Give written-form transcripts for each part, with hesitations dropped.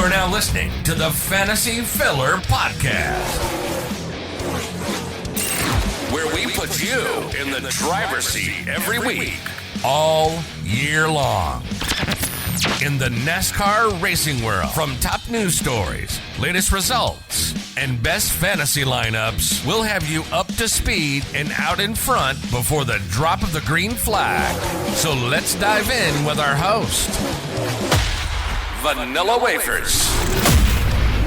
You're now listening to the Fantasy Filler Podcast, where we put you in the driver's seat every week, all year long. In the NASCAR racing world, from top news stories, latest results, and best fantasy lineups, we'll have you up to speed and out in front before the drop of the green flag. So let's dive in with our host, Vanilla Wafers.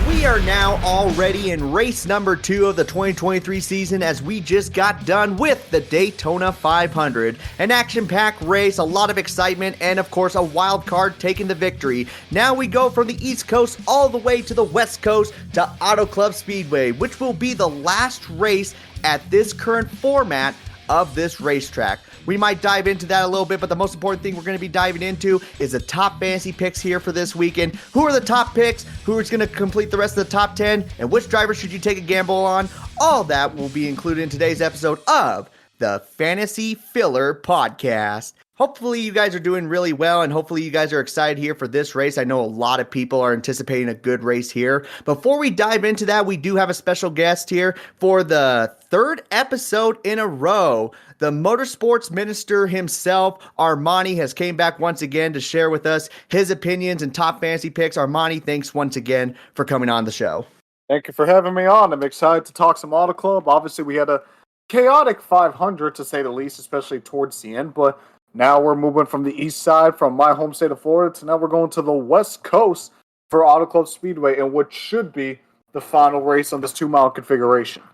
We are now already in race number 2 of the 2023 season, as we just got done with the Daytona 500. An action-packed race, a lot of excitement, and of course a wild card taking the victory. Now we go from the East Coast all the way to the West Coast to Auto Club Speedway, which will be the last race at this current format of this racetrack. We might dive into that a little bit, but the most important thing we're going to be diving into is the top fantasy picks here for this weekend. Who are the top picks? Who is going to complete the rest of the top 10? And which driver should you take a gamble on? All that will be included in today's episode of the Fantasy Filler Podcast. Hopefully you guys are doing really well, and hopefully you guys are excited here for this race. I know a lot of people are anticipating a good race here. Before we dive into that, we do have a special guest here for the third episode in a row. The Motorsports Minister himself, Armani, has came back once again to share with us his opinions and top fantasy picks. Armani, thanks once again for coming on the show. Thank you for having me on. I'm excited to talk some Auto Club. Obviously, we had a chaotic 500, to say the least, especially towards the end, but now we're moving from the east side, from my home state of Florida, to now we're going to the west coast for Auto Club Speedway, and what should be the final race on this 2-mile configuration.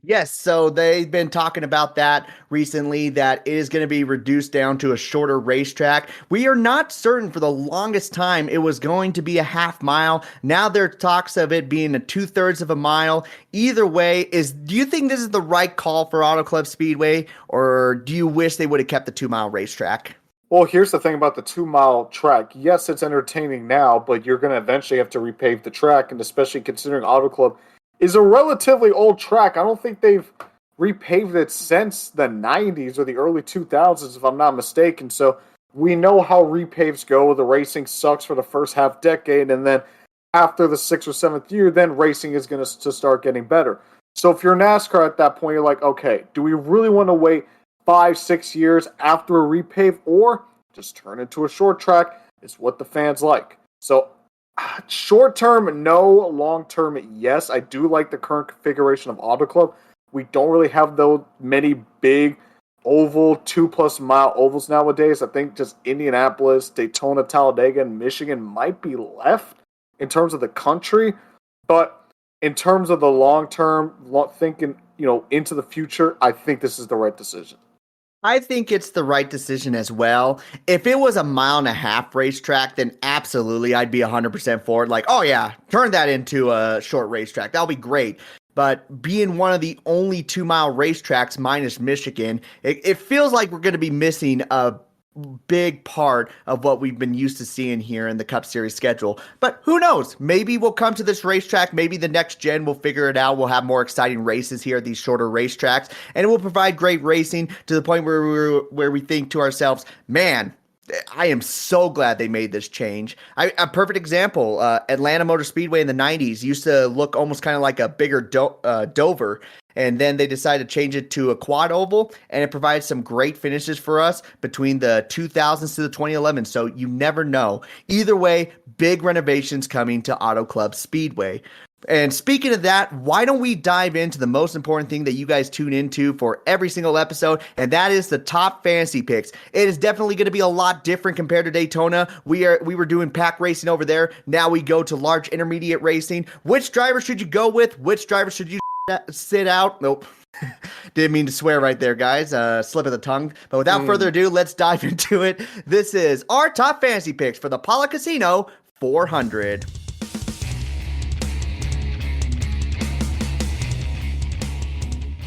Yes, so they've been talking about that recently, that it is going to be reduced down to a shorter racetrack. We are not certain. For the longest time it was going to be a half mile. Now there are talks of it being a 2/3 of a mile. Either way, do you think this is the right call for Auto Club Speedway, or do you wish they would have kept the 2-mile racetrack? Well, here's the thing about the 2-mile track. Yes, it's entertaining now, but you're going to eventually have to repave the track, and especially considering Auto Club is a relatively old track. I don't think they've repaved it since the 90s or the early 2000s, if I'm not mistaken. So we know how repaves go. The racing sucks for the first half decade, and then after the 6th or 7th year, then racing is going to start getting better. So if you're NASCAR at that point, you're like, okay, do we really want to wait 5-6 years after a repave, or just turn it to a short track? Is what the fans like. So short term, no. Long term, yes. I do like the current configuration of Auto Club. We don't really have those many big oval 2+ mile ovals nowadays. I think just Indianapolis, Daytona, Talladega, and Michigan might be left in terms of the country. But in terms of the long term, thinking, into the future, I think this is the right decision. I think it's the right decision as well. If it was a 1.5-mile racetrack, then absolutely I'd be 100% for it. Like, oh yeah, turn that into a short racetrack. That'll be great. But being one of the only 2-mile racetracks minus Michigan, it feels like we're going to be missing a big part of what we've been used to seeing here in the Cup Series schedule. But who knows? Maybe we'll come to this racetrack. Maybe the next gen will figure it out. We'll have more exciting races here at these shorter racetracks, and it will provide great racing to the point where we think to ourselves, man, I am so glad they made this change. A perfect example, Atlanta Motor Speedway in the 90s used to look almost kind of like a bigger Dover. And then they decided to change it to a quad oval, and it provides some great finishes for us between the 2000s to the 2011s. So you never know. Either way, big renovations coming to Auto Club Speedway. And speaking of that, why don't we dive into the most important thing that you guys tune into for every single episode, and that is the top fantasy picks. It is definitely going to be a lot different compared to Daytona. We were doing pack racing over there. Now we go to large intermediate racing. Which driver should you go with? Which driver should you sit out? Nope. Didn't mean to swear right there, guys. Slip of the tongue. But without further ado, let's dive into it. This is our top fantasy picks for the Pala Casino 400.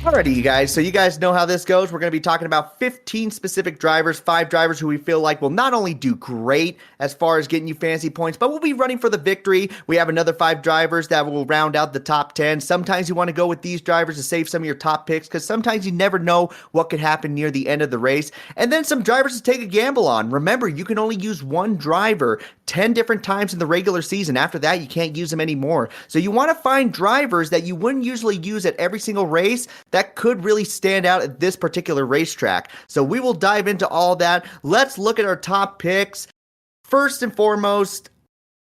Alrighty, you guys. So you guys know how this goes. We're going to be talking about 15 specific drivers, 5 drivers who we feel like will not only do great as far as getting you fantasy points, but will be running for the victory. We have another 5 drivers that will round out the top 10. Sometimes you want to go with these drivers to save some of your top picks because sometimes you never know what could happen near the end of the race. And then some drivers to take a gamble on. Remember, you can only use one driver 10 different times in the regular season. After that, you can't use them anymore. So you want to find drivers that you wouldn't usually use at every single race that could really stand out at this particular racetrack. So we will dive into all that. Let's look at our top picks. First and foremost,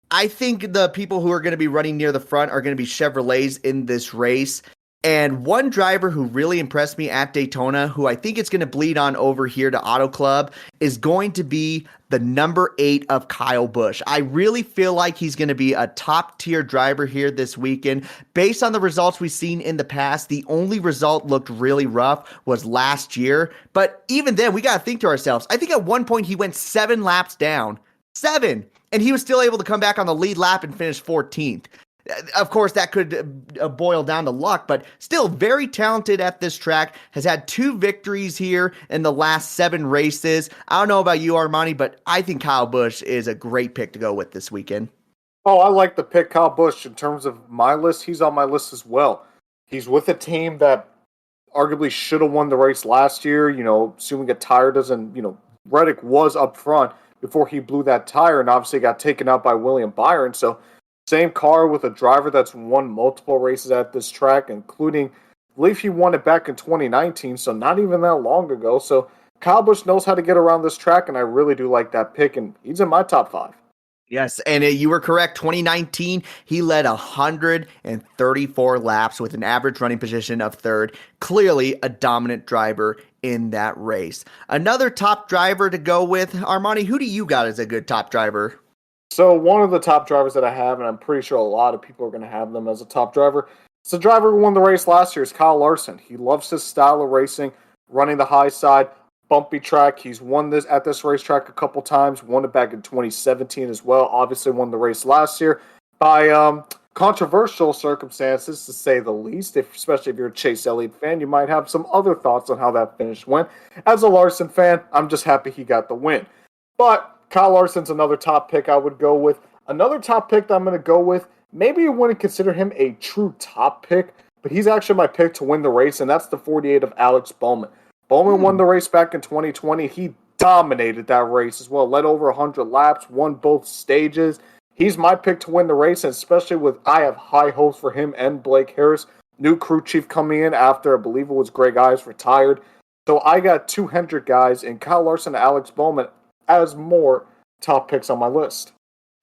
I think the people who are going to be running near the front are going to be Chevrolets in this race. And one driver who really impressed me at Daytona, who I think it's going to bleed on over here to Auto Club, is going to be the number 8 of Kyle Busch. I really feel like he's going to be a top tier driver here this weekend. Based on the results we've seen in the past, the only result looked really rough was last year. But even then, we got to think to ourselves, I think at one point he went 7 laps down. 7! And he was still able to come back on the lead lap and finish 14th. Of course, that could boil down to luck, but still very talented at this track. Has had 2 victories here in the last 7 races. I don't know about you, Armani, but I think Kyle Busch is a great pick to go with this weekend. Oh, I like the pick Kyle Busch. In terms of my list, he's on my list as well. He's with a team that arguably should have won the race last year. Assuming a tire doesn't, Reddick was up front before he blew that tire and obviously got taken out by William Byron. So same car with a driver that's won multiple races at this track, including, I believe he won it back in 2019, so not even that long ago. So Kyle Busch knows how to get around this track, and I really do like that pick, and he's in my top 5. Yes, and you were correct. 2019, he led 134 laps with an average running position of 3rd. Clearly a dominant driver in that race. Another top driver to go with. Armani, who do you got as a good top driver? So one of the top drivers that I have, and I'm pretty sure a lot of people are going to have them as a top driver, it's the driver who won the race last year, is Kyle Larson. He loves his style of racing, running the high side, bumpy track. He's won this at this racetrack a couple times, won it back in 2017 as well. Obviously won the race last year by controversial circumstances, to say the least. Especially if you're a Chase Elliott fan, you might have some other thoughts on how that finish went. As a Larson fan, I'm just happy he got the win. But Kyle Larson's another top pick I would go with. Another top pick that I'm going to go with, maybe you wouldn't consider him a true top pick, but he's actually my pick to win the race, and that's the 48 of Alex Bowman. Bowman won the race back in 2020. He dominated that race as well, led over 100 laps, won both stages. He's my pick to win the race, and especially I have high hopes for him and Blake Harris. New crew chief coming in after, I believe it was Greg Ives retired. So I got 200 guys, and Kyle Larson and Alex Bowman as more top picks on my list.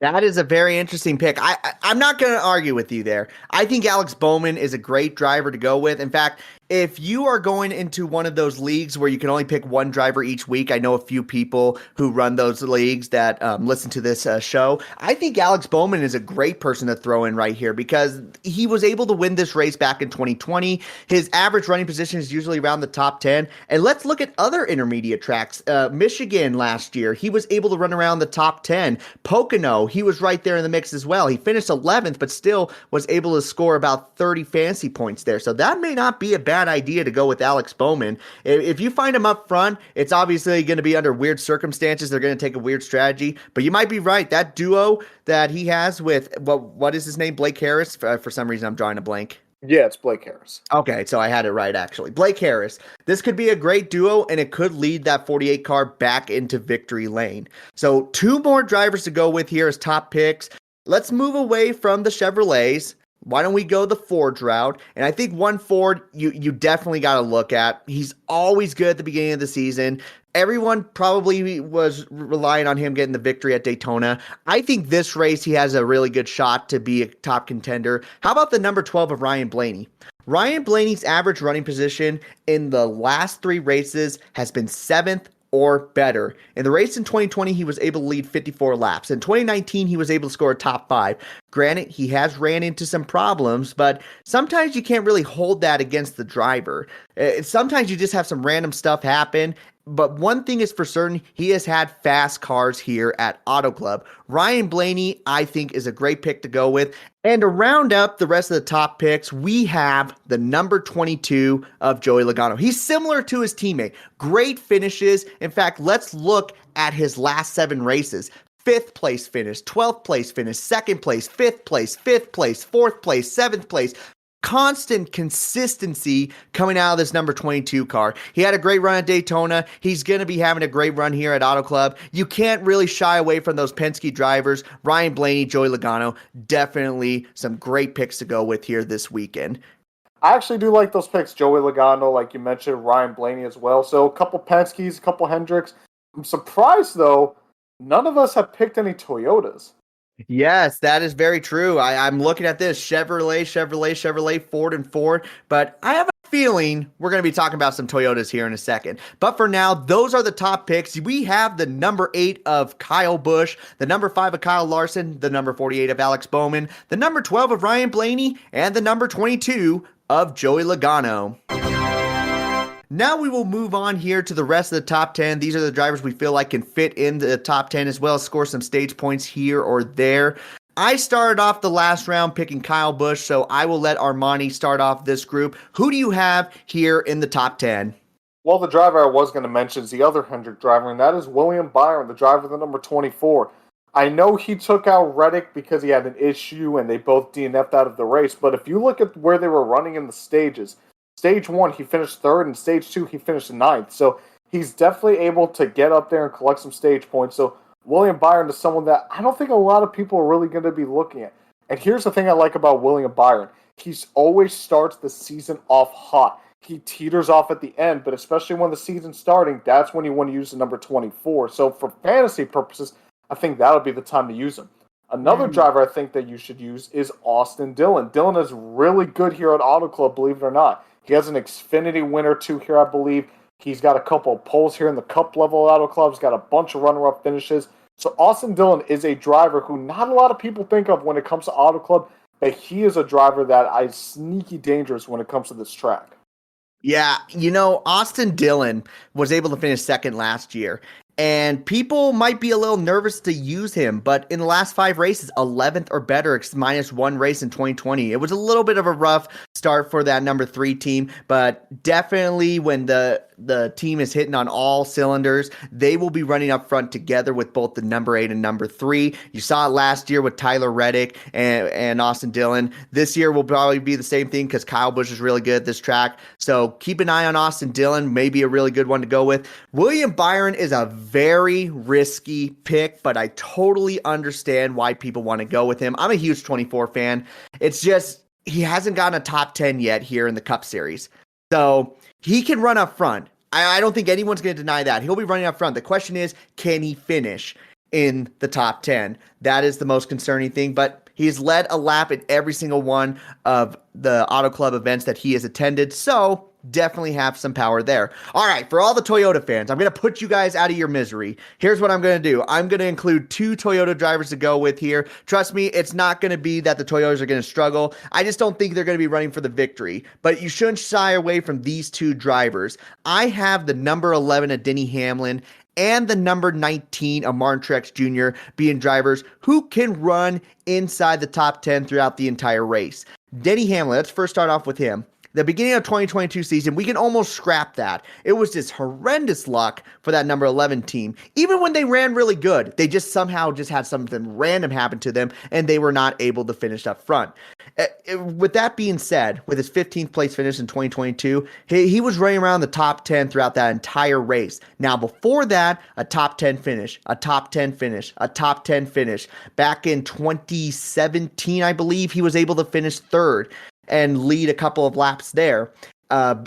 That is a very interesting pick. I'm not going to argue with you there. I think Alex Bowman is a great driver to go with. In fact, if you are going into one of those leagues where you can only pick one driver each week, I know a few people who run those leagues that listen to this show. I think Alex Bowman is a great person to throw in right here because he was able to win this race back in 2020. His average running position is usually around the top 10. And let's look at other intermediate tracks. Michigan last year, he was able to run around the top 10. Pocono, he was right there in the mix as well. He finished 11th, but still was able to score about 30 fantasy points there. So that may not be a bad idea to go with Alex Bowman. If you find him up front, it's obviously going to be under weird circumstances. They're going to take a weird strategy, but you might be right. That duo that he has with, what is his name? Blake Harris? For some reason, I'm drawing a blank. Yeah, it's Blake Harris. Okay, so I had it right, actually. Blake Harris. This could be a great duo, and it could lead that 48 car back into victory lane. So 2 more drivers to go with here as top picks. Let's move away from the Chevrolets. Why don't we go the Ford route? And I think one Ford you definitely got to look at. He's always good at the beginning of the season. Everyone probably was relying on him getting the victory at Daytona. I think this race he has a really good shot to be a top contender. How about the number 12 of Ryan Blaney? Ryan Blaney's average running position in the last 3 races has been 7th or better. In the race in 2020, he was able to lead 54 laps. In 2019, he was able to score a top 5. Granted, he has ran into some problems, but sometimes you can't really hold that against the driver. Sometimes you just have some random stuff happen, But one thing is for certain, he has had fast cars here at Auto Club. Ryan Blaney, I think, is a great pick to go with. And to round up the rest of the top picks, we have the number 22 of Joey Logano. He's similar to his teammate. Great finishes. In fact, let's look at his last 7 races. 5th place finish, 12th place finish, 2nd place, 5th place, 5th place, 4th place, 7th place. Constant consistency coming out of this number 22 car. He had a great run at Daytona. He's going to be having a great run here at Auto Club. You can't really shy away from those Penske drivers. Ryan Blaney, Joey Logano, definitely some great picks to go with here this weekend. I actually do like those picks. Joey Logano, like you mentioned, Ryan Blaney as well. So a couple Penskes, a couple Hendricks. I'm surprised, though, none of us have picked any Toyotas. Yes, that is very true. I'm looking at this Chevrolet, Ford. But I have a feeling we're going to be talking about some Toyotas here in a second. But for now, those are the top picks. We have the number 8 of Kyle Busch, the number 5 of Kyle Larson, the number 48 of Alex Bowman, the number 12 of Ryan Blaney, and the number 22 of Joey Logano. Now we will move on here to the rest of the top 10. These are the drivers we feel like can fit in the top 10 as well as score some stage points here or there. I started off the last round picking Kyle Busch, so I will let Armani start off this group. Who do you have here in the top 10? Well, the driver I was going to mention is the other Hendrick driver, and that is William Byron, the driver of the number 24. I know he took out Reddick because he had an issue and they both DNF'd out of the race, but if you look at where they were running in the stages, Stage 1, he finished 3rd, and Stage 2, he finished 9th. So he's definitely able to get up there and collect some stage points. So William Byron is someone that I don't think a lot of people are really going to be looking at. And here's the thing I like about William Byron. He always starts the season off hot. He teeters off at the end, but especially when the season's starting, that's when you want to use the number 24. So for fantasy purposes, I think that'll be the time to use him. Another driver I think that you should use is Austin Dillon. Dillon is really good here at Auto Club, believe it or not. He has an Xfinity win or 2 here, I believe. He's got a couple of poles here in the Cup level Auto Club. He's got a bunch of runner-up finishes. So Austin Dillon is a driver who not a lot of people think of when it comes to Auto Club, but he is a driver that is sneaky dangerous when it comes to this track. Yeah, Austin Dillon was able to finish 2nd last year. And people might be a little nervous to use him, but in the last 5 races, 11th or better, minus 1 race in 2020. It was a little bit of a rough start for that number 3 team, but definitely when the team is hitting on all cylinders, they will be running up front together with both the number 8 and number 3. You saw it last year with Tyler Reddick and Austin Dillon. This year will probably be the same thing because Kyle Busch is really good at this track. So keep an eye on Austin Dillon, maybe a really good one to go with. William Byron is a very risky pick, but I totally understand why people want to go with him. I'm a huge 24 fan. It's just he hasn't gotten a top 10 yet here in the Cup Series. So he can run up front. I don't think anyone's going to deny that. He'll be running up front. The question is, can he finish in the top 10? That is the most concerning thing, but he's led a lap in every single one of the Auto Club events that he has attended, so definitely have some power there. All right, for all the Toyota fans, I'm going to put you guys out of your misery. Here's what I'm going to do. I'm going to include 2 Toyota drivers to go with here. Trust me, it's not going to be that the Toyotas are going to struggle. I just don't think they're going to be running for the victory. But you shouldn't shy away from these 2 drivers. I have the number 11 of Denny Hamlin and the number 19 of Martin Truex Jr. being drivers who can run inside the top 10 throughout the entire race. Denny Hamlin, let's first start off with him. The beginning of 2022 season, we can almost scrap that. It was just horrendous luck for that number 11 team. Even when they ran really good, they just somehow just had something random happen to them, and they were not able to finish up front. With that being said, with his 15th place finish in 2022, he was running around the top 10 throughout that entire race. Now, before that, a top 10 finish, a top 10 finish, a top 10 finish. Back in 2017, I believe, he was able to finish 3rd and lead a couple of laps there.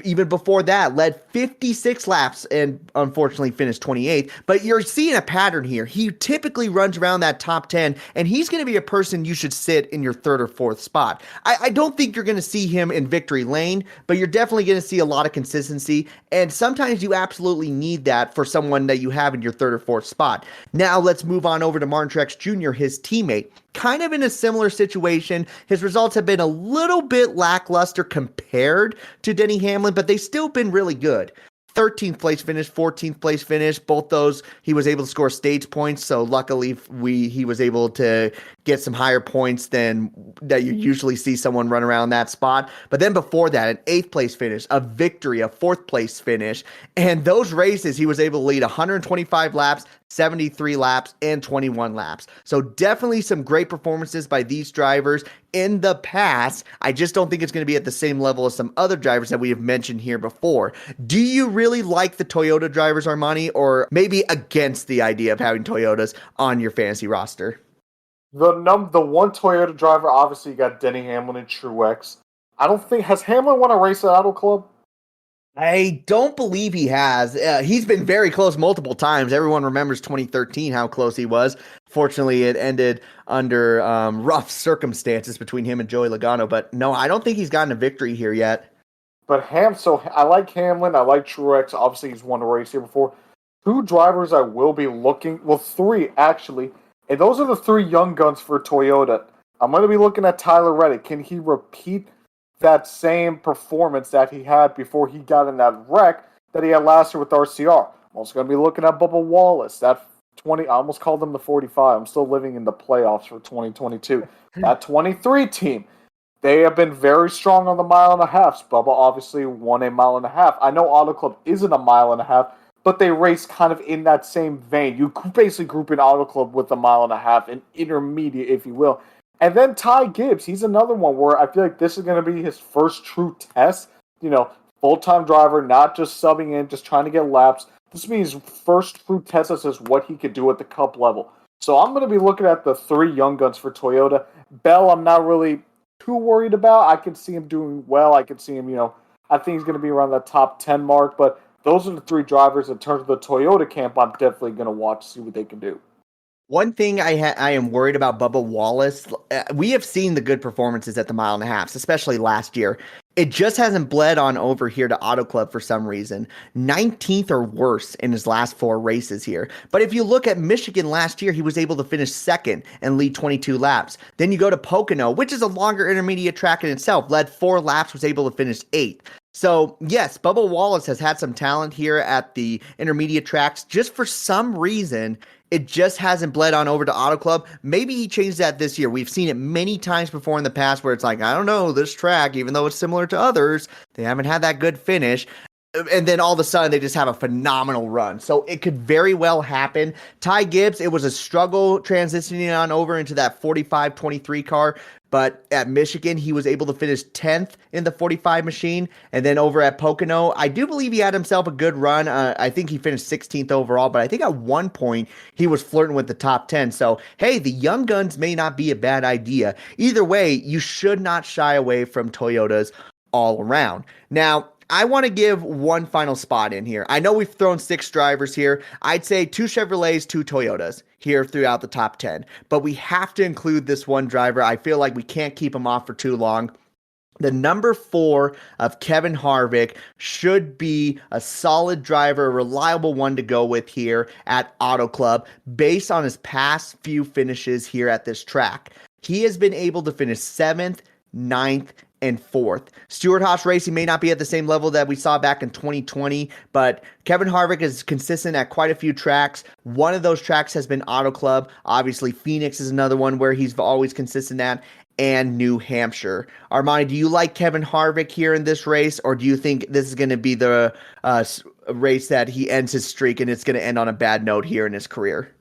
Even before that, led 56 laps and unfortunately finished 28th. But you're seeing a pattern here. He typically runs around that top 10, and he's going to be a person you should sit in your 3rd or 4th spot. I don't think you're going to see him in victory lane, but you're definitely going to see a lot of consistency, and sometimes you absolutely need that for someone that you have in your 3rd or 4th spot. Now let's move on over to Martin Truex Jr., his teammate. Kind of in a similar situation. His results have been a little bit lackluster compared to Denny Hamlin, but they've still been really good. 13th place finish, 14th place finish. Both those he was able to score stage points. So luckily he was able to get some higher points than that you usually see someone run around that spot. But then before that, an 8th place finish, a victory, a 4th place finish. And those races he was able to lead 125 laps, 73 laps, and 21 laps. So definitely some great performances by these drivers in the past. I just don't think it's going to be at the same level as some other drivers that we have mentioned here before. Do you really like the Toyota drivers, Armani, or maybe against the idea of having Toyotas on your fantasy roster? The one Toyota driver, obviously you got Denny Hamlin and Truex. I don't think, has Hamlin won a race at Auto Club? I don't believe he has. He's been very close multiple times. Everyone remembers 2013, how close he was. Fortunately, it ended under rough circumstances between him and Joey Logano. But no, I don't think he's gotten a victory here yet. But so I like Hamlin. I like Truex. Obviously, he's won a race here before. 2 drivers I will be looking, well, 3 actually. And those are the 3 young guns for Toyota. I'm going to be looking at Tyler Reddick. Can he repeat that same performance that he had before he got in that wreck that he had last year with RCR? I'm also going to be looking at Bubba Wallace. That I almost called him the 45. I'm still living in the playoffs for 2022. That 23 team, they have been very strong on the mile and a half. Bubba obviously won a mile and a half. I know Auto Club isn't a mile and a half, but they race kind of in that same vein. You basically group in Auto Club with a mile and a half, an intermediate, if you will. And then Ty Gibbs, he's another one where I feel like this is going to be his first true test. Full-time driver, not just subbing in, just trying to get laps. This means first true test as to what he could do at the Cup level. So I'm going to be looking at the 3 young guns for Toyota. Bell, I'm not really too worried about. I can see him doing well. I can see him, I think he's going to be around that top 10 mark. But those are the 3 drivers in terms of the Toyota camp I'm definitely going to watch, see what they can do. One thing I am worried about Bubba Wallace, we have seen the good performances at the mile and a half, especially last year. It just hasn't bled on over here to Auto Club for some reason. 19th or worse in his last 4 races here. But if you look at Michigan last year, he was able to finish 2nd and lead 22 laps. Then you go to Pocono, which is a longer intermediate track in itself, led 4 laps, was able to finish 8th. So, yes, Bubba Wallace has had some talent here at the intermediate tracks. Just for some reason, it just hasn't bled on over to Auto Club. Maybe he changed that this year. We've seen it many times before in the past where it's like, I don't know, this track, even though it's similar to others, they haven't had that good finish. And then all of a sudden, they just have a phenomenal run. So it could very well happen. Ty Gibbs, it was a struggle transitioning on over into that 45-23 car. But at Michigan, he was able to finish 10th in the 45 machine. And then over at Pocono, I do believe he had himself a good run. I think he finished 16th overall. But I think at one point, he was flirting with the top 10. So, hey, the young guns may not be a bad idea. Either way, you should not shy away from Toyotas all around. Now, I want to give one final spot in here. I know we've thrown 6 drivers here. I'd say 2 Chevrolets, 2 Toyotas here throughout the top 10. But we have to include this one driver. I feel like we can't keep him off for too long. The number 4 of Kevin Harvick should be a solid driver, a reliable one to go with here at Auto Club based on his past few finishes here at this track. He has been able to finish 7th, 9th, and 4th. Stewart-Haas Racing may not be at the same level that we saw back in 2020, but Kevin Harvick is consistent at quite a few tracks. One of those tracks has been Auto Club. Obviously, Phoenix is another one where he's always consistent at, and New Hampshire. Armani, do you like Kevin Harvick here in this race, or do you think this is going to be the race that he ends his streak and it's going to end on a bad note here in his career?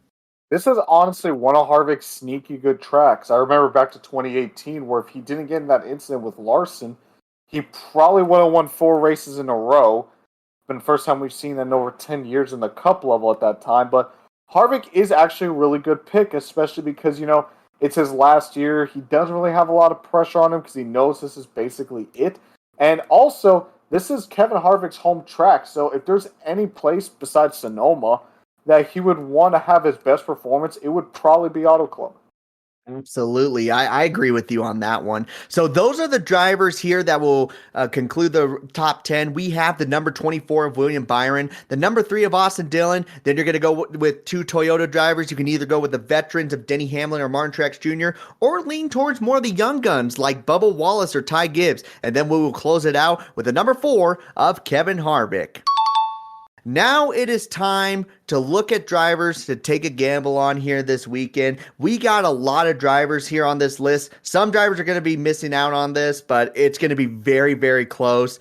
This is honestly one of Harvick's sneaky good tracks. I remember back to 2018 where if he didn't get in that incident with Larson, he probably would have won 4 races in a row. It's been the first time we've seen that in over 10 years in the Cup level at that time. But Harvick is actually a really good pick, especially because, it's his last year. He doesn't really have a lot of pressure on him because he knows this is basically it. And also, this is Kevin Harvick's home track. So if there's any place besides Sonoma that he would want to have his best performance, it would probably be Auto Club. Absolutely. I agree with you on that one. So those are the drivers here that will conclude the top 10. We have the number 24 of William Byron, the number 3 of Austin Dillon. Then you're going to go with 2 Toyota drivers. You can either go with the veterans of Denny Hamlin or Martin Truex Jr. or lean towards more of the young guns like Bubba Wallace or Ty Gibbs. And then we will close it out with the number 4 of Kevin Harvick. Now it is time to look at drivers to take a gamble on here this weekend. We got a lot of drivers here on this list. Some drivers are going to be missing out on this, but it's going to be very, very close.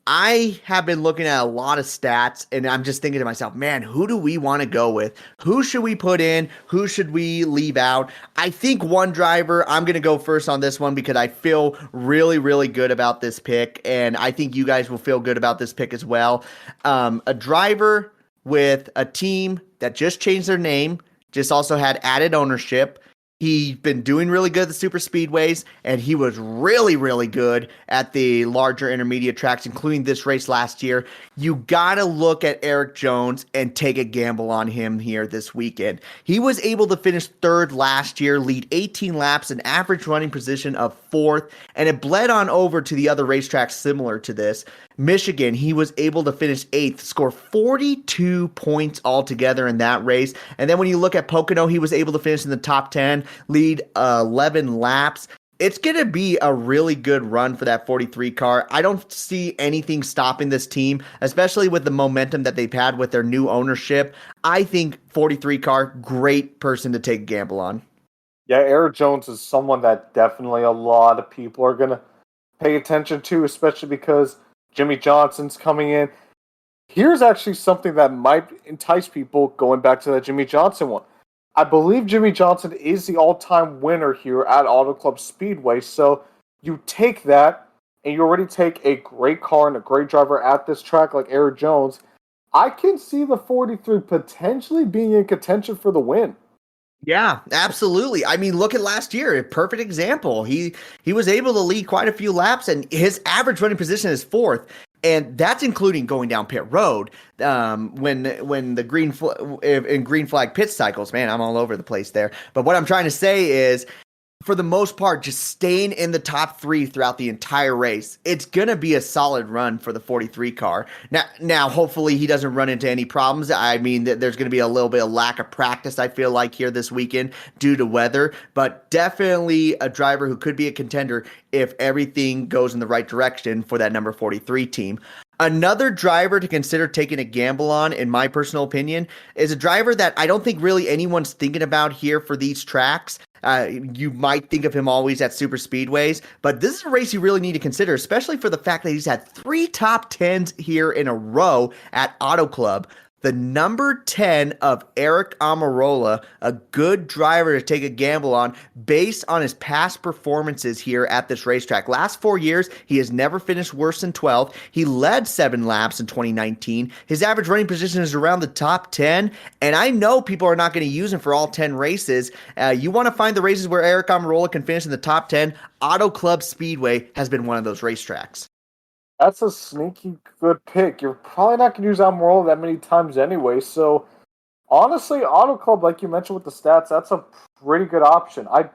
I have been looking at a lot of stats, and I'm just thinking to myself, man, who do we want to go with? Who should we put in? Who should we leave out? I think one driver, I'm going to go first on this one because I feel really, really good about this pick, and I think you guys will feel good about this pick as well. A driver with a team that just changed their name, just also had added ownership. He's been doing really good at the super speedways, and he was really, really good at the larger intermediate tracks, including this race last year. You got to look at Eric Jones and take a gamble on him here this weekend. He was able to finish third last year, lead 18 laps, an average running position of fourth, and it bled on over to the other racetracks similar to this. Michigan, he was able to finish eighth, score 42 points altogether in that race. And then when you look at Pocono, he was able to finish in the top 10, lead 11 laps. It's going to be a really good run for that 43 car. I don't see anything stopping this team, especially with the momentum that they've had with their new ownership. I think 43 car, great person to take a gamble on. Yeah, Eric Jones is someone that definitely a lot of people are going to pay attention to, especially because Jimmy Johnson's coming in. Here's actually something that might entice people going back to that Jimmy Johnson one. I believe Jimmy Johnson is the all-time winner here at Auto Club Speedway. So you take that, and you already take a great car and a great driver at this track like Eric Jones. I can see the 43 potentially being in contention for the win. Yeah, absolutely. I mean, look at last year. A perfect example. He was able to lead quite a few laps, and his average running position is fourth. And that's including going down pit road when the green flag pit cycles. Man, I'm all over the place there. But what I'm trying to say is, for the most part, just staying in the top three throughout the entire race. It's going to be a solid run for the 43 car. Now, hopefully he doesn't run into any problems. I mean, there's going to be a little bit of lack of practice, I feel like, here this weekend due to weather, but definitely a driver who could be a contender if everything goes in the right direction for that number 43 team. Another driver to consider taking a gamble on, in my personal opinion, is a driver that I don't think really anyone's thinking about here for these tracks. You might think of him always at super speedways, but this is a race you really need to consider, especially for the fact that he's had 3 top 10s here in a row at Auto Club. The number 10 of Eric Almirola, a good driver to take a gamble on based on his past performances here at this racetrack. Last 4 years, he has never finished worse than 12th. He led 7 laps in 2019. His average running position is around the top 10, and I know people are not going to use him for all 10 races. You want to find the races where Eric Almirola can finish in the top 10. Auto Club Speedway has been one of those racetracks. That's a sneaky good pick. You're probably not going to use Almirola that many times anyway. So, honestly, Auto Club, like you mentioned with the stats, that's a pretty good option. I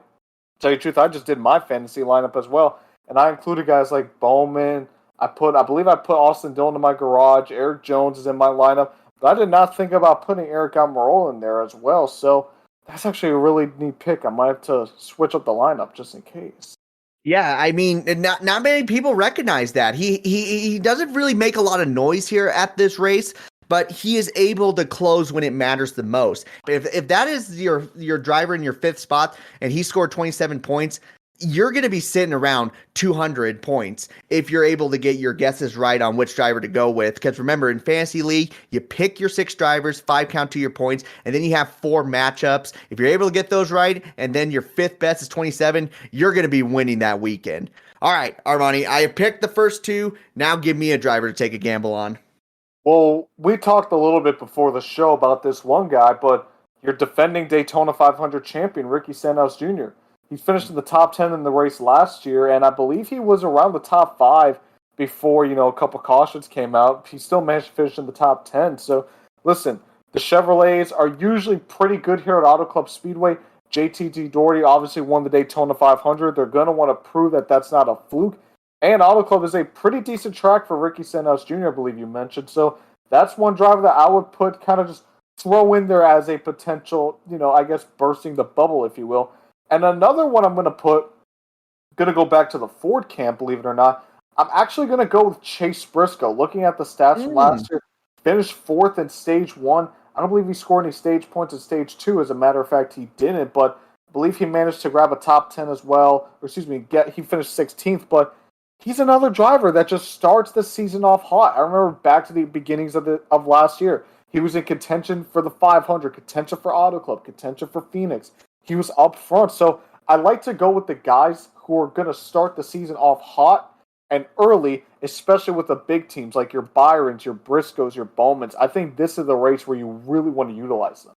tell you the truth, I just did my fantasy lineup as well, and I included guys like Bowman. I believe I put Austin Dillon in my garage. Eric Jones is in my lineup, but I did not think about putting Eric Almirola in there as well. So that's actually a really neat pick. I might have to switch up the lineup just in case. Yeah, I mean, not many people recognize that. He doesn't really make a lot of noise here at this race, but he is able to close when it matters the most. If that is your driver in your 5th spot and he scored 27 points, you're going to be sitting around 200 points if you're able to get your guesses right on which driver to go with. Because remember, in Fantasy League, you pick your 6 drivers, 5 count to your points, and then you have 4 matchups. If you're able to get those right, and then your 5th best is 27, you're going to be winning that weekend. All right, Armani, I have picked the first 2. Now give me a driver to take a gamble on. Well, we talked a little bit before the show about this one guy, but your defending Daytona 500 champion, Ricky Stenhouse Jr., he finished in the top 10 in the race last year, and I believe he was around the top 5 before, a couple cautions came out. He still managed to finish in the top 10. So, listen, the Chevrolets are usually pretty good here at Auto Club Speedway. JTG Doherty obviously won the Daytona 500. They're going to want to prove that that's not a fluke. And Auto Club is a pretty decent track for Ricky Stenhouse Jr., I believe you mentioned. So, that's one driver that I would put kind of just throw in there as a potential, I guess bursting the bubble, if you will. And another one I'm going to go back to the Ford camp, believe it or not. I'm actually going to go with Chase Briscoe. Looking at the stats from last year, finished fourth in stage one. I don't believe he scored any stage points in stage two. As a matter of fact, he didn't, but I believe he managed to grab a top 10 as well. Or excuse me, he finished 16th, but he's another driver that just starts the season off hot. I remember back to the beginnings of last year. He was in contention for the 500, contention for Auto Club, contention for Phoenix. He was up front. So I like to go with the guys who are going to start the season off hot and early, especially with the big teams like your Byrons, your Briscoes, your Bowmans. I think this is the race where you really want to utilize them.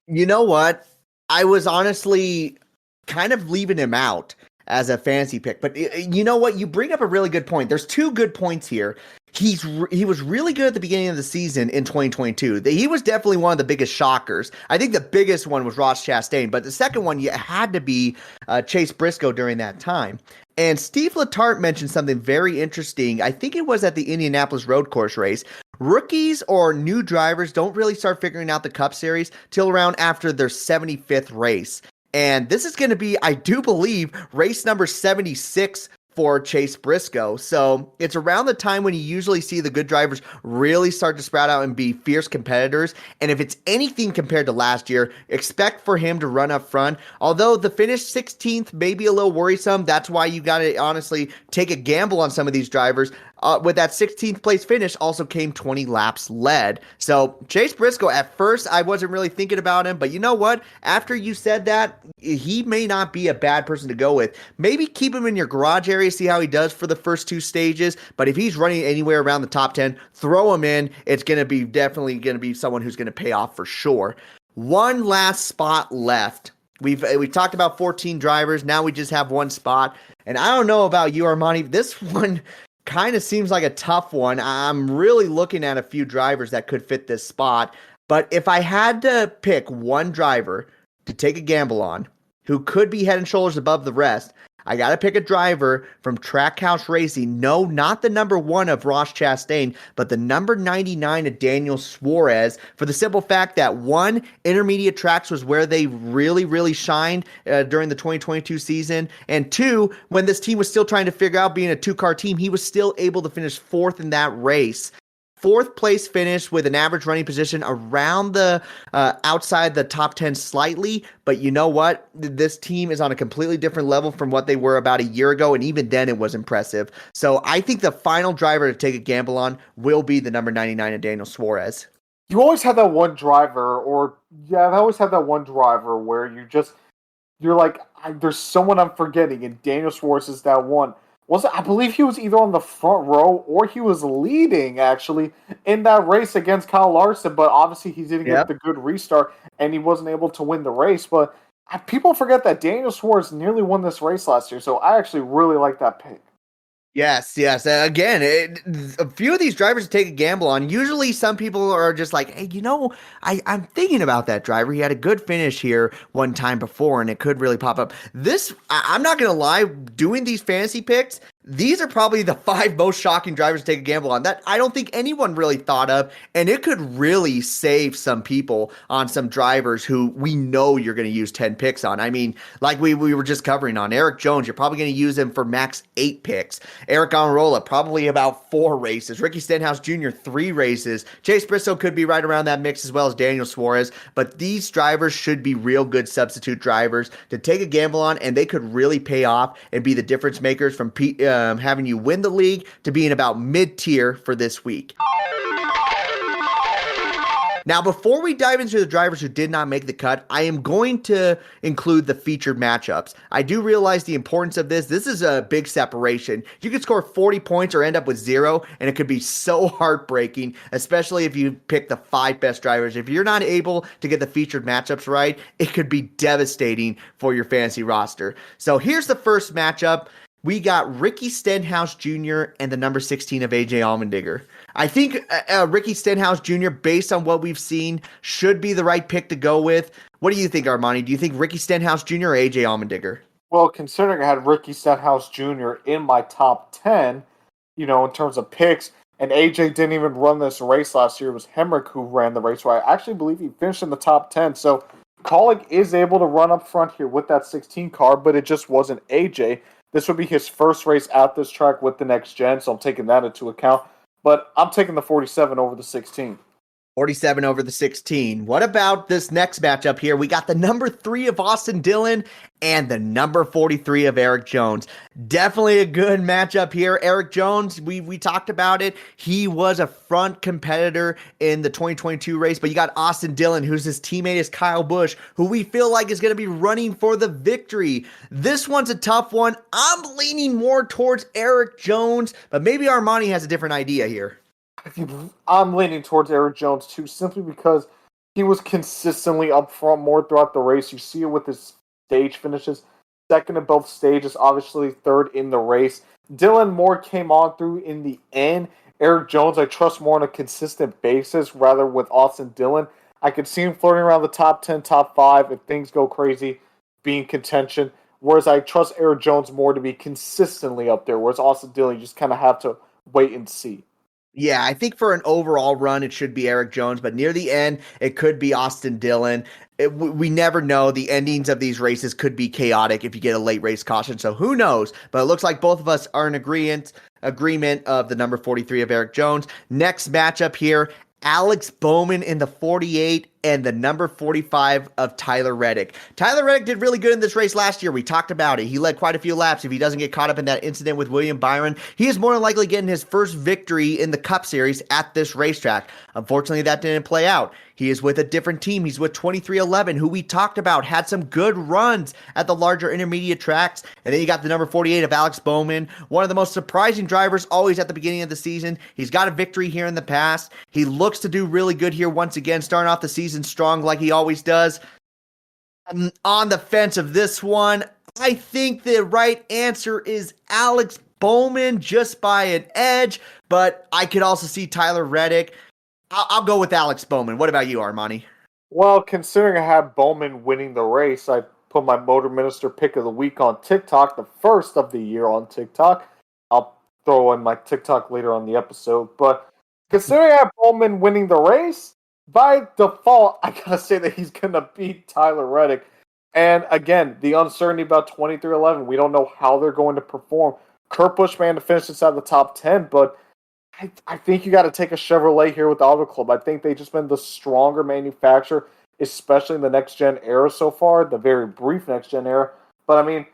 You know what? I was honestly kind of leaving him out as a fantasy pick, but you know what? You bring up a really good point. There's two good points here. He was really good at the beginning of the season in 2022. He was definitely one of the biggest shockers. I think the biggest one was Ross Chastain, but the second one had to be Chase Briscoe during that time. And Steve Letarte mentioned something very interesting. I think it was at the Indianapolis Road Course race. Rookies or new drivers don't really start figuring out the Cup Series till around after their 75th race. And this is going to be, I do believe, race number 76 for Chase Briscoe. So it's around the time when you usually see the good drivers really start to sprout out and be fierce competitors. And if it's anything compared to last year, expect for him to run up front. Although the finish 16th may be a little worrisome, that's why you got to honestly take a gamble on some of these drivers. With that 16th place finish also came 20 laps led. So Chase Briscoe, at first, I wasn't really thinking about him, but you know what? After you said that, he may not be a bad person to go with. Maybe keep him in your garage area, see how he does for the first two stages, but if he's running anywhere around the top 10, throw him in. It's going to be definitely going to be someone who's going to pay off for sure. One last spot left. We've talked about 14 drivers. Now we just have one spot. And I don't know about you, Armani. This one kind of seems like a tough one. I'm really looking at a few drivers that could fit this spot. But if I had to pick one driver to take a gamble on who could be head and shoulders above the rest, I got to pick a driver from Trackhouse Racing. No, not the number 1 of Ross Chastain, but the number 99 of Daniel Suarez, for the simple fact that, one, intermediate tracks was where they really, really shined during the 2022 season, and two, when this team was still trying to figure out being a two-car team, he was still able to finish 4th in that race. 4th place finish with an average running position around the outside the top 10 slightly. But you know what? This team is on a completely different level from what they were about a year ago. And even then it was impressive. So I think the final driver to take a gamble on will be the number 99 of Daniel Suarez. You always have that one driver, I've always had that one driver where you're like, there's someone I'm forgetting, and Daniel Suarez is that one. I believe he was either on the front row or he was leading, actually, in that race against Kyle Larson, but obviously he didn't get the good restart, and he wasn't able to win the race. But people forget that Daniel Suarez nearly won this race last year, so I actually really like that pick. Yes. Again, a few of these drivers to take a gamble on. Usually some people are just like, hey, I'm thinking about that driver. He had a good finish here one time before, and it could really pop up. I'm not going to lie, doing these fantasy picks, these are probably the 5 most shocking drivers to take a gamble on that I don't think anyone really thought of, and it could really save some people on some drivers who we know you're going to use 10 picks on. I mean, like we were just covering on Eric Jones, you're probably going to use him for max 8 picks. Eric Almirola, probably about 4 races. Ricky Stenhouse Jr., 3 races. Chase Briscoe could be right around that mix as well as Daniel Suarez, but these drivers should be real good substitute drivers to take a gamble on, and they could really pay off and be the difference makers from having you win the league to being about mid-tier for this week. Now, before we dive into the drivers who did not make the cut, I am going to include the featured matchups. I do realize the importance of this. This is a big separation. You could score 40 points or end up with 0, and it could be so heartbreaking, especially if you pick the 5 best drivers. If you're not able to get the featured matchups right, it could be devastating for your fantasy roster. So here's the first matchup. We got Ricky Stenhouse Jr. and the number 16 of AJ Allmendinger. I think Ricky Stenhouse Jr., based on what we've seen, should be the right pick to go with. What do you think, Armani? Do you think Ricky Stenhouse Jr. or AJ Allmendinger? Well, considering I had Ricky Stenhouse Jr. in my top 10, in terms of picks, and AJ didn't even run this race last year. It was Hemrick who ran the race, where I actually believe he finished in the top 10. So Kaulig is able to run up front here with that 16 car, but it just wasn't AJ. This would be his first race at this track with the next gen, so I'm taking that into account. but I'm taking the 47 over the 16. 47 over the 16. What about this next matchup here? We got the number 3 of Austin Dillon and the number 43 of Eric Jones. Definitely a good matchup here. Eric Jones, we talked about it. He was a front competitor in the 2022 race, but you got Austin Dillon, who's his teammate is Kyle Busch, who we feel like is going to be running for the victory. This one's a tough one. I'm leaning more towards Eric Jones, but maybe Armani has a different idea here. I'm leaning towards Eric Jones too, simply because he was consistently up front more throughout the race. You see it with his stage finishes, second in both stages, obviously third in the race. Dylan Moore came on through in the end. Eric Jones, I trust more on a consistent basis rather with Austin Dillon. I could see him flirting around the top 10, top 5 if things go crazy, being contention. Whereas I trust Eric Jones more to be consistently up there, whereas Austin Dillon, you just kind of have to wait and see. Yeah, I think for an overall run, it should be Eric Jones, but near the end, it could be Austin Dillon. We never know. The endings of these races could be chaotic if you get a late race caution, so who knows? But it looks like both of us are in agreement of the number 43 of Eric Jones. Next matchup here, Alex Bowman in the 48 and the number 45 of Tyler Reddick. Tyler Reddick did really good in this race last year. We talked about it. He led quite a few laps. If he doesn't get caught up in that incident with William Byron, he is more than likely getting his first victory in the Cup Series at this racetrack. Unfortunately, that didn't play out. He is with a different team. He's with 2311, who we talked about, had some good runs at the larger intermediate tracks. And then you got the number 48 of Alex Bowman, one of the most surprising drivers always at the beginning of the season. He's got a victory here in the past. He looks to do really good here once again, starting off the season strong like he always does. I'm on the fence of this one. I think the right answer is Alex Bowman just by an edge, but I could also see Tyler Reddick. I'll go with Alex Bowman. What about you, Armani? Well, considering I had Bowman winning the race, I put my Motor Minister pick of the week on TikTok, the first of the year on TikTok. I'll throw in my TikTok later on the episode. But considering I have Bowman winning the race, by default, I gotta say that he's gonna beat Tyler Reddick. And again, the uncertainty about 2311, we don't know how they're going to perform. Kurt Busch man to finish inside the top 10, but I think you got to take a Chevrolet here with the Auto Club. I think they've just been the stronger manufacturer, especially in the next-gen era so far, the very brief next-gen era. But, I mean,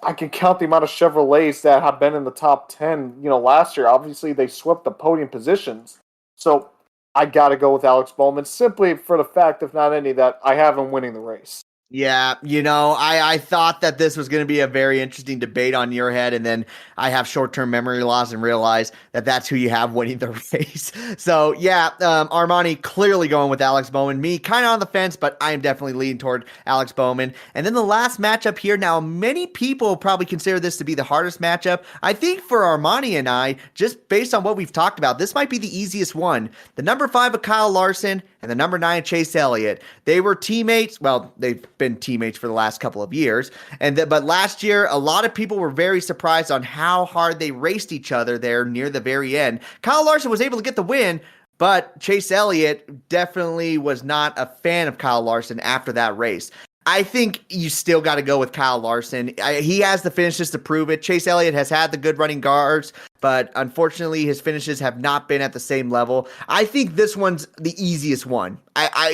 I can count the amount of Chevrolets that have been in the top 10, last year. Obviously, they swept the podium positions. So, I got to go with Alex Bowman, simply for the fact, if not any, that I have him winning the race. Yeah, I thought that this was going to be a very interesting debate on your head, and then I have short-term memory loss and realize that that's who you have winning the race. So, yeah, Armani clearly going with Alex Bowman. Me kind of on the fence, but I am definitely leaning toward Alex Bowman. And then the last matchup here. Now, many people probably consider this to be the hardest matchup. I think for Armani and I, just based on what we've talked about, this might be the easiest one. The number 5 of Kyle Larson and the number 9 of Chase Elliott. They were teammates. Well, they've been teammates for the last couple of years. But last year, a lot of people were very surprised on how hard they raced each other there near the very end. Kyle Larson was able to get the win, but Chase Elliott definitely was not a fan of Kyle Larson after that race. I think you still got to go with Kyle Larson. He has the finishes to prove it. Chase Elliott has had the good running guards, but unfortunately his finishes have not been at the same level. I think this one's the easiest one.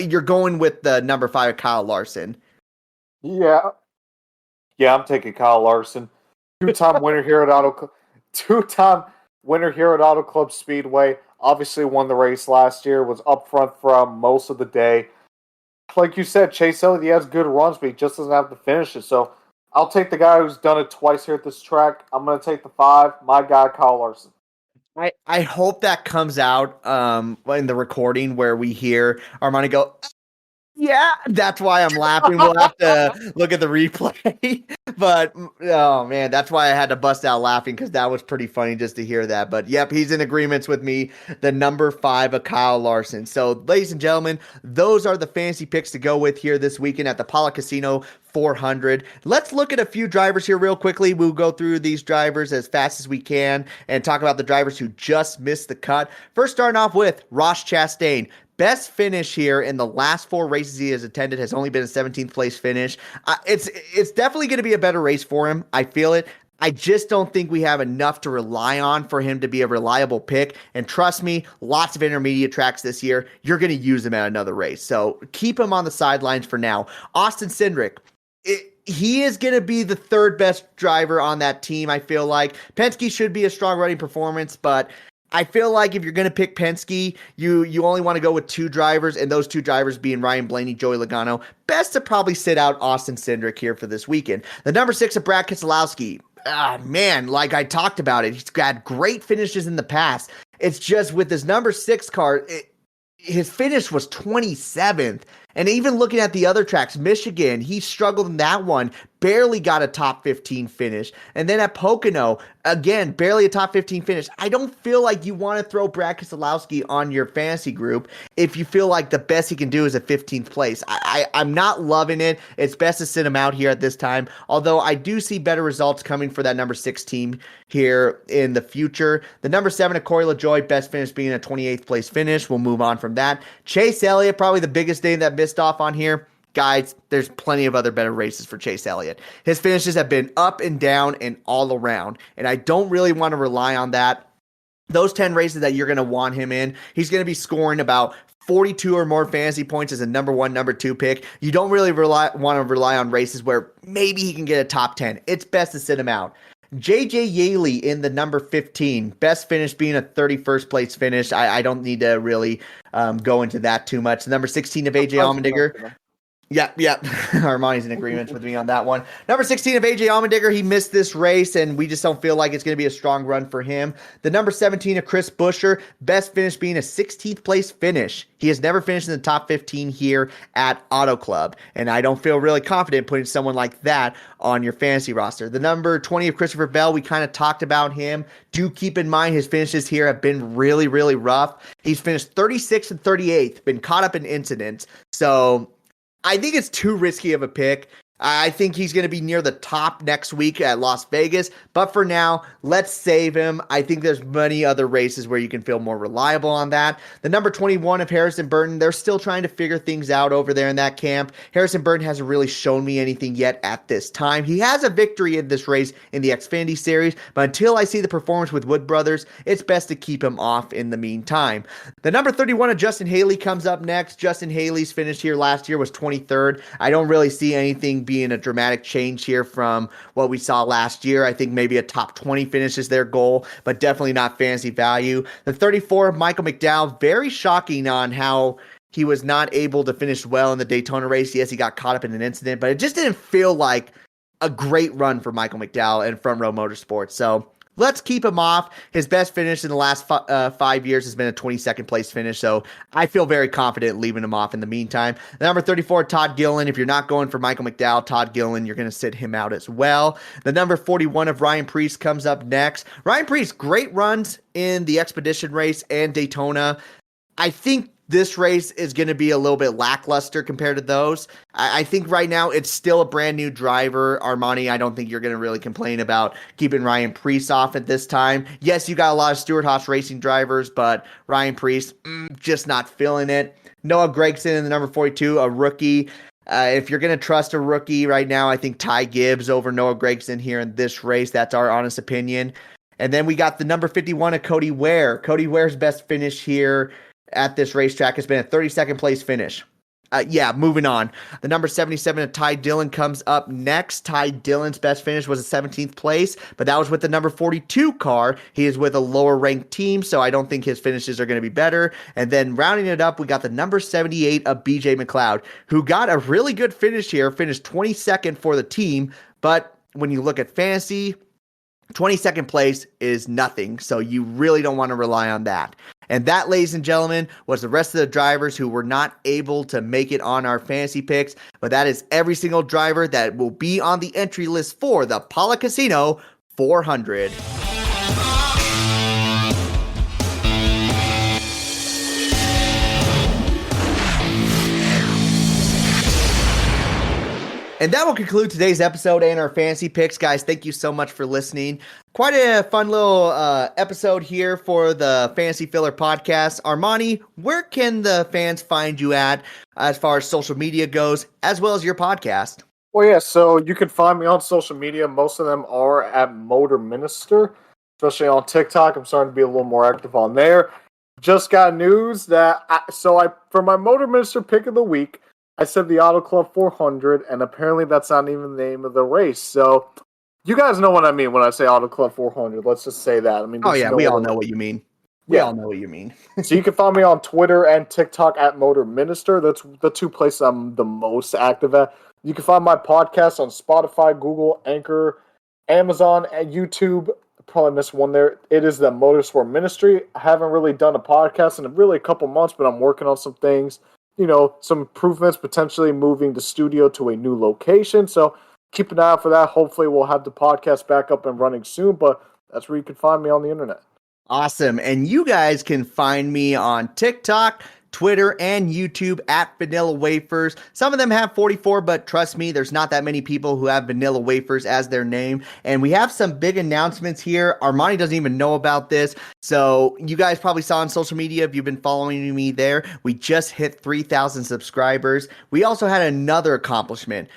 You're going with the number 5 Kyle Larson. Yeah, I'm taking Kyle Larson. Two-time winner here at Auto Club Speedway. Obviously won the race last year, was up front from most of the day. Like you said, Chase Elliott, he has good runs, but he just doesn't have the finishes. So I'll take the guy who's done it twice here at this track. I'm going to take the 5, my guy, Kyle Larson. I hope that comes out in the recording where we hear Armani go, yeah, that's why I'm laughing. We'll have to look at the replay. But, oh, man, that's why I had to bust out laughing because that was pretty funny just to hear that. But, yep, he's in agreements with me, the number 5 of Kyle Larson. So, ladies and gentlemen, those are the fantasy picks to go with here this weekend at the Pala Casino 400. Let's look at a few drivers here real quickly. We'll go through these drivers as fast as we can and talk about the drivers who just missed the cut. First, starting off with Ross Chastain. Best finish here in the last 4 races he has attended has only been a 17th place finish. It's definitely going to be a better race for him. I feel it. I just don't think we have enough to rely on for him to be a reliable pick. And trust me, lots of intermediate tracks this year, you're going to use him at another race. So keep him on the sidelines for now. Austin Cindric, he is going to be the third best driver on that team, I feel like. Penske should be a strong running performance, but I feel like if you're going to pick Penske, you only want to go with two drivers, and those two drivers being Ryan Blaney, Joey Logano. Best to probably sit out Austin Cindric here for this weekend. The number 6 of Brad Keselowski. Man, like I talked about it, he's got great finishes in the past. It's just with his number 6 car, his finish was 27th. And even looking at the other tracks, Michigan, he struggled in that one, barely got a top 15 finish. And then at Pocono, again, barely a top 15 finish. I don't feel like you want to throw Brad Keselowski on your fantasy group if you feel like the best he can do is a 15th place. I'm not loving it. It's best to sit him out here at this time, although I do see better results coming for that number 6 team here in the future. The number 7 of Corey LaJoie, best finish being a 28th place finish. We'll move on from that. Chase Elliott, probably the biggest name that missed off on here. Guys, there's plenty of other better races for Chase Elliott. His finishes have been up and down and all around, and I don't really want to rely on that. Those 10 races that you're going to want him in, he's going to be scoring about 42 or more fantasy points as a number 1, number 2 pick. You don't really want to rely on races where maybe he can get a top 10. It's best to sit him out. JJ Yaley in the number 15, best finish being a 31st place finish. I don't need to really go into that too much. The number 16 of AJ Allmendinger. Yeah. Armani's in agreement with me on that one. Number 16 of AJ Allmendinger, he missed this race, and we just don't feel like it's going to be a strong run for him. The number 17 of Chris Buescher, best finish being a 16th place finish. He has never finished in the top 15 here at Auto Club, and I don't feel really confident putting someone like that on your fantasy roster. The number 20 of Christopher Bell, we kind of talked about him. Do keep in mind his finishes here have been really, really rough. He's finished 36th and 38th, been caught up in incidents, so I think it's too risky of a pick. I think he's going to be near the top next week at Las Vegas. But for now, let's save him. I think there's many other races where you can feel more reliable on that. The number 21 of Harrison Burton, they're still trying to figure things out over there in that camp. Harrison Burton hasn't really shown me anything yet at this time. He has a victory in this race in the Xfinity Series, but until I see the performance with Wood Brothers, it's best to keep him off in the meantime. The number 31 of Justin Haley comes up next. Justin Haley's finish here last year was 23rd. I don't really see anything being a dramatic change here from what we saw last year. I think maybe a top 20 finish is their goal, but definitely not fantasy value. The 34 of Michael McDowell, very shocking on how he was not able to finish well in the Daytona race. Yes, he got caught up in an incident, but it just didn't feel like a great run for Michael McDowell and Front Row Motorsports. So let's keep him off. His best finish in the last 5 years has been a 22nd place finish, so I feel very confident leaving him off in the meantime. The number 34, Todd Gilliland. If you're not going for Michael McDowell, Todd Gilliland, you're going to sit him out as well. The number 41 of Ryan Preece comes up next. Ryan Preece, great runs in the Expedition race and Daytona. I think this race is going to be a little bit lackluster compared to those. I think right now it's still a brand new driver. Armani, I don't think you're going to really complain about keeping Ryan Preece off at this time. Yes, you got a lot of Stewart-Haas racing drivers, but Ryan Preece, just not feeling it. Noah Gragson in the number 42, a rookie. If you're going to trust a rookie right now, I think Ty Gibbs over Noah Gragson here in this race. That's our honest opinion. And then we got the number 51 of Cody Ware. Cody Ware's best finish here at this racetrack has been a 32nd place finish. Moving on. The number 77 of Ty Dillon comes up next. Ty Dillon's best finish was a 17th place, but that was with the number 42 car. He is with a lower ranked team, so I don't think his finishes are going to be better. And then rounding it up, we got the number 78 of BJ McLeod, who got a really good finish here, finished 22nd for the team, but when you look at fantasy, 22nd place is nothing, so you really don't want to rely on that. And that, ladies and gentlemen, was the rest of the drivers who were not able to make it on our fantasy picks. But that is every single driver that will be on the entry list for the Pala Casino 400. And that will conclude today's episode and our fantasy picks. Guys, thank you so much for listening. Quite a fun little episode here for the Fantasy Filler podcast. Armani, where can the fans find you at as far as social media goes, as well as your podcast? Well, yeah, so you can find me on social media. Most of them are at Motor Minister, especially on TikTok. I'm starting to be a little more active on there. Just got news that for my Motor Minister pick of the week, I said the Auto Club 400, and apparently that's not even the name of the race. So you guys know what I mean when I say Auto Club 400. Let's just say that. I mean, Oh there's yeah, no we all other- know what you mean. We all know what you mean. So you can find me on Twitter and TikTok at Motor Minister. That's the two places I'm the most active at. You can find my podcast on Spotify, Google, Anchor, Amazon, and YouTube. Probably missed one there. It is the Motorsport Ministry. I haven't really done a podcast in really a couple months, but I'm working on some things. Some improvements, potentially moving the studio to a new location. So keep an eye out for that. Hopefully we'll have the podcast back up and running soon, but that's where you can find me on the internet. Awesome. And you guys can find me on TikTok, Twitter, and YouTube at Vanilla Wafers. Some of them have 44, but trust me, there's not that many people who have Vanilla Wafers as their name. And we have some big announcements here. Armani doesn't even know about this. So you guys probably saw on social media if you've been following me there. We just hit 3,000 subscribers. We also had another accomplishment.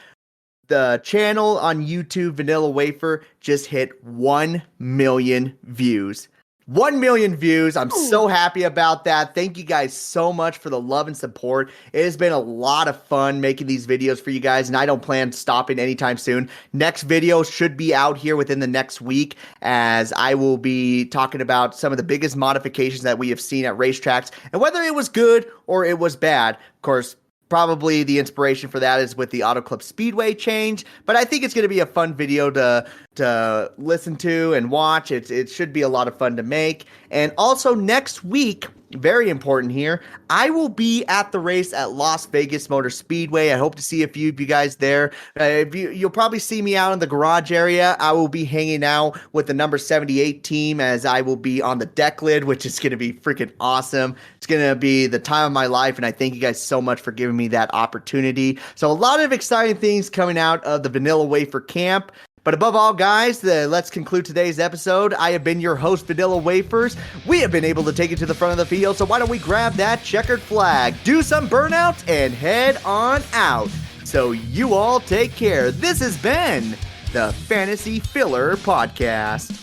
The channel on YouTube, Vanilla Wafer, just hit 1 million views. 1 million views. I'm so happy about that. Thank you guys so much for the love and support. It has been a lot of fun making these videos for you guys, and I don't plan stopping anytime soon. Next video should be out here within the next week, as I will be talking about some of the biggest modifications that we have seen at racetracks, and whether it was good or it was bad. Of course, probably the inspiration for that is with the Auto Club Speedway change, but I think it's going to be a fun video to listen to and watch. It should be a lot of fun to make. And also next week, very important here, I will be at the race at Las Vegas Motor Speedway. I hope to see a few of you guys there. You'll probably see me out in the garage area. I will be hanging out with the number 78 team, as I will be on the deck lid, which is going to be freaking awesome. It's going to be the time of my life, and I thank you guys so much for giving me that opportunity. So a lot of exciting things coming out of the Vanilla Wafer camp. But above all, guys, let's conclude today's episode. I have been your host, Vanilla Wafers. We have been able to take it to the front of the field, so why don't we grab that checkered flag, do some burnouts, and head on out. So you all take care. This has been the Fantasy Filler Podcast.